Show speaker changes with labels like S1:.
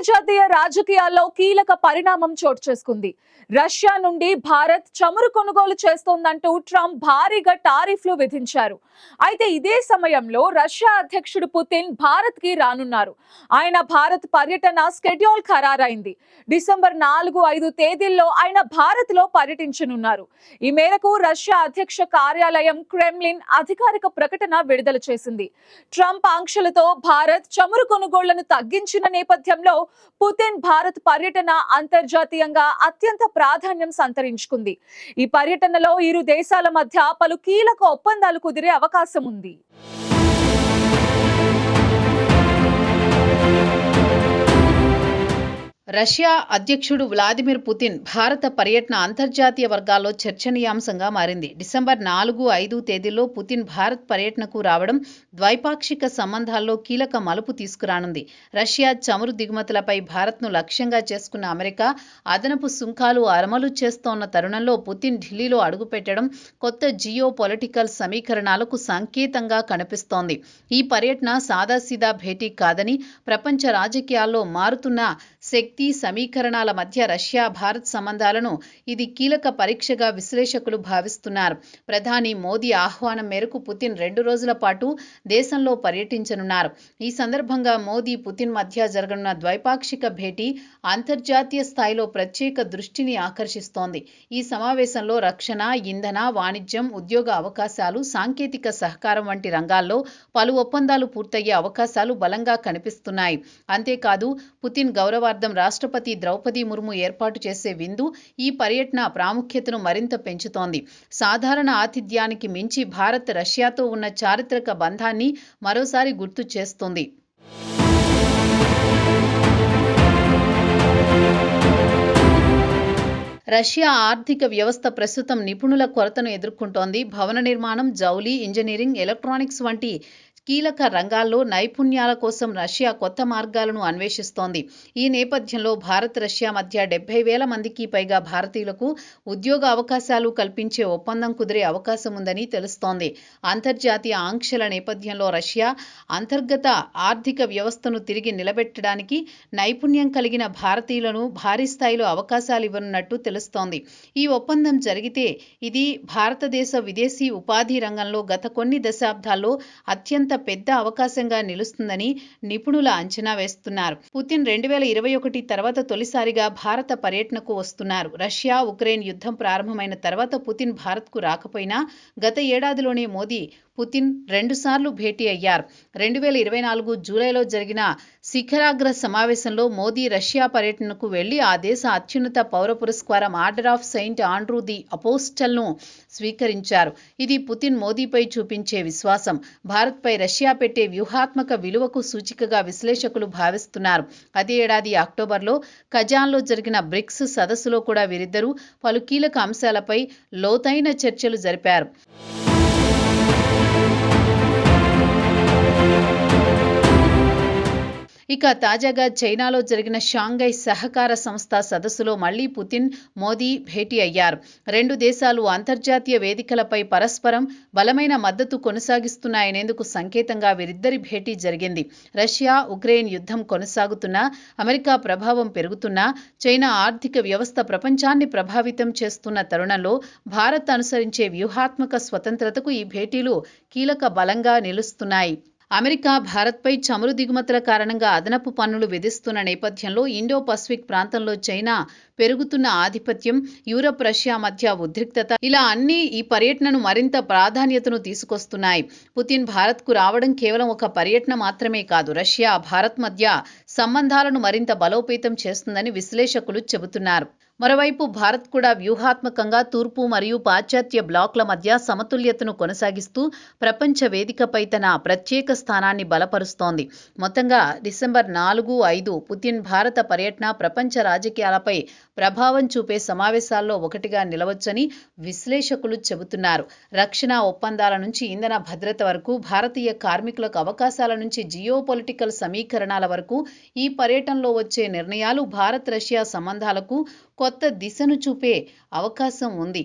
S1: అంతర్జాతీయ రాజకీయాల్లో కీలక పరిణామం చోటు చేసుకుంది. రష్యా నుండి భారత్ చమురు కొనుగోలు చేస్తోందంటూ ట్రంప్ భారీగా టారిఫ్లు విధించారు. అయితే ఇదే సమయంలో రష్యా అధ్యక్షుడు పుతిన్ భారత్ కి రానున్నారు. ఆయన భారత్ పర్యటన స్కెడ్యూల్ ఖరారైంది. డిసెంబర్ 4-5 తేదీల్లో ఆయన భారత్ లో పర్యటించనున్నారు. ఈ మేరకు రష్యా అధ్యక్ష కార్యాలయం క్రెమ్లిన్ అధికారిక ప్రకటన విడుదల చేసింది. ట్రంప్ ఆంక్షలతో భారత్ చమురు కొనుగోళ్లను తగ్గించిన నేపథ్యంలో పుతిన్ భారత్ పర్యటన అంతర్జాతీయంగా అత్యంత ప్రాధాన్యం సంతరించుకుంది. ఈ పర్యటనలో ఇరు దేశాల మధ్య పలు కీలక ఒప్పందాలు కుదిరే అవకాశం ఉంది.
S2: రష్యా అధ్యక్షుడు వ్లాదిమిర్ పుతిన్ భారత పర్యటన అంతర్జాతీయ వర్గాల్లో చర్చనీయాంశంగా మారింది. డిసెంబర్ 4-5 తేదీల్లో పుతిన్ భారత్ పర్యటనకు రావడం ద్వైపాక్షిక సంబంధాల్లో కీలక మలుపు తీసుకురానుంది. రష్యా చమురు దిగుమతులపై భారత్ను లక్ష్యంగా చేసుకున్న అమెరికా అదనపు సుంకాలు అమలు చేస్తోన్న తరుణంలో పుతిన్ ఢిల్లీలో అడుగుపెట్టడం కొత్త జియో పొలిటికల్ సమీకరణాలకు సంకేతంగా కనిపిస్తోంది. ఈ పర్యటన సాదాసీదా భేటీ కాదని, ప్రపంచ రాజకీయాల్లో మారుతున్న శక్తి సమీకరణాల మధ్య రష్యా భారత్ సంబంధాలను ఇది కీలక పరీక్షగా విశ్లేషకులు భావిస్తున్నారు. ప్రధాని మోదీ ఆహ్వానం మేరకు పుతిన్ 2 రోజుల పాటు దేశంలో పర్యటించనున్నారు. ఈ సందర్భంగా మోదీ పుతిన్ మధ్య జరగనున్న ద్వైపాక్షిక భేటీ అంతర్జాతీయ స్థాయిలో ప్రత్యేక దృష్టిని ఆకర్షిస్తోంది. ఈ సమావేశంలో రక్షణ, ఇంధన, వాణిజ్యం, ఉద్యోగ అవకాశాలు, సాంకేతిక సహకారం వంటి రంగాల్లో పలు ఒప్పందాలు పూర్తయ్యే అవకాశాలు బలంగా కనిపిస్తున్నాయి. అంతేకాదు పుతిన్ గౌరవార్థం రాష్ట్రపతి ద్రౌపది ముర్ము ఏర్పాటు చేసే విందు ఈ పర్యటన ప్రాముఖ్యతను మరింత పెంచుతోంది. సాధారణ ఆతిథ్యానికి మించి భారత్ రష్యాతో ఉన్న చారిత్రక బంధాన్ని మరోసారి గుర్తు చేస్తుంది. రష్యా ఆర్థిక వ్యవస్థ ప్రస్తుతం నిపుణుల కొరతను ఎదుర్కొంటోంది. భవన నిర్మాణం, జౌళి, ఇంజనీరింగ్, ఎలక్ట్రానిక్స్ వంటి కీలక రంగాల్లో నైపుణ్యాల కోసం రష్యా కొత్త మార్గాలను అన్వేషిస్తోంది. ఈ నేపథ్యంలో భారత్ రష్యా మధ్య 70,000 మందికి పైగా భారతీయులకు ఉద్యోగ అవకాశాలు కల్పించే ఒప్పందం కుదిరే అవకాశం ఉందని తెలుస్తోంది. అంతర్జాతీయ ఆంక్షల నేపథ్యంలో రష్యా అంతర్గత ఆర్థిక వ్యవస్థను తిరిగి నిలబెట్టడానికి నైపుణ్యం కలిగిన భారతీయులను భారీ స్థాయిలో అవకాశాలు ఇవ్వనున్నట్టు తెలుస్తోంది. ఈ ఒప్పందం జరిగితే ఇది భారతదేశ విదేశీ ఉపాధి రంగంలో గత కొన్ని దశాబ్దాల్లో అత్యంత పెద్ద అవకాశంగా నిలుస్తుందని నిపుణుల అంచనా వేస్తున్నారు. పుతిన్ 2021 తర్వాత తొలిసారిగా భారత పర్యటనకు వస్తున్నారు. రష్యా ఉక్రెయిన్ యుద్ధం ప్రారంభమైన తర్వాత పుతిన్ భారత్కు రాకపోయినా గత ఏడాదిలోనే మోదీ పుతిన్ 2 సార్లు భేటీ అయ్యారు. 2024 జూలైలో జరిగిన శిఖరాగ్ర సమావేశంలో మోదీ రష్యా పర్యటనకు వెళ్లి ఆ దేశ అత్యున్నత పౌర పురస్కారం Order of Saint Andrew the అపోస్టల్ను స్వీకరించారు. ఇది పుతిన్ మోదీపై చూపించే విశ్వాసం, భారత్పై రష్యా పెట్టే వ్యూహాత్మక విలువకు సూచికగా విశ్లేషకులు భావిస్తున్నారు. అదే ఏడాది అక్టోబర్లో కజాన్లో జరిగిన బ్రిక్స్ సదస్సులో కూడా వీరిద్దరూ పలు కీలక అంశాలపై లోతైన చర్చలు జరిపారు. ఇక తాజాగా చైనాలో జరిగిన షాంఘై సహకార సంస్థ సదస్సులో మళ్లీ పుతిన్, మోదీ భేటీ అయ్యారు. 2 దేశాలు అంతర్జాతీయ వేదికలపై పరస్పరం బలమైన మద్దతు కొనసాగిస్తున్నాయనేందుకు సంకేతంగా వీరిద్దరి భేటీ జరిగింది. రష్యా ఉక్రెయిన్ యుద్ధం కొనసాగుతున్నా, అమెరికా ప్రభావం పెరుగుతున్నా, చైనా ఆర్థిక వ్యవస్థ ప్రపంచాన్ని ప్రభావితం చేస్తున్న తరుణంలో భారత్ అనుసరించే వ్యూహాత్మక స్వతంత్రతకు ఈ భేటీలు కీలక బలంగా నిలుస్తున్నాయి. అమెరికా భారత్పై చమురు దిగుమతుల కారణంగా అదనపు పన్నులు విధిస్తున్న నేపథ్యంలో ఇండో పసిఫిక్ ప్రాంతంలో చైనా పెరుగుతున్న ఆధిపత్యం, యూరప్ రష్యా మధ్య ఉద్రిక్తత ఇలా అన్నీ ఈ పర్యటనను మరింత ప్రాధాన్యతను తీసుకొస్తున్నాయి. పుతిన్ భారత్కు రావడం కేవలం ఒక పర్యటన మాత్రమే కాదు, రష్యా భారత్ మధ్య సంబంధాలను మరింత బలోపేతం చేస్తుందని విశ్లేషకులు చెబుతున్నారు. మరోవైపు భారత్ కూడా వ్యూహాత్మకంగా తూర్పు మరియు పాశ్చాత్య బ్లాక్ల మధ్య సమతుల్యతను కొనసాగిస్తూ ప్రపంచ వేదికపై తన ప్రత్యేక స్థానాన్ని బలపరుస్తోంది. మొత్తంగా డిసెంబర్ 4-5 పుతిన్ భారత పర్యటన ప్రపంచ రాజకీయాలపై ప్రభావం చూపే సమావేశాల్లో ఒకటిగా నిలవచ్చని విశ్లేషకులు చెబుతున్నారు. రక్షణ ఒప్పందాల నుంచి ఇంధన భద్రత వరకు, భారతీయ కార్మికులకు అవకాశాల నుంచి జియో పొలిటికల్ సమీకరణాల వరకు ఈ పర్యటనలో వచ్చే నిర్ణయాలు భారత్ రష్యా సంబంధాలకు కొత్త దిశను చూపే అవకాశం ఉంది.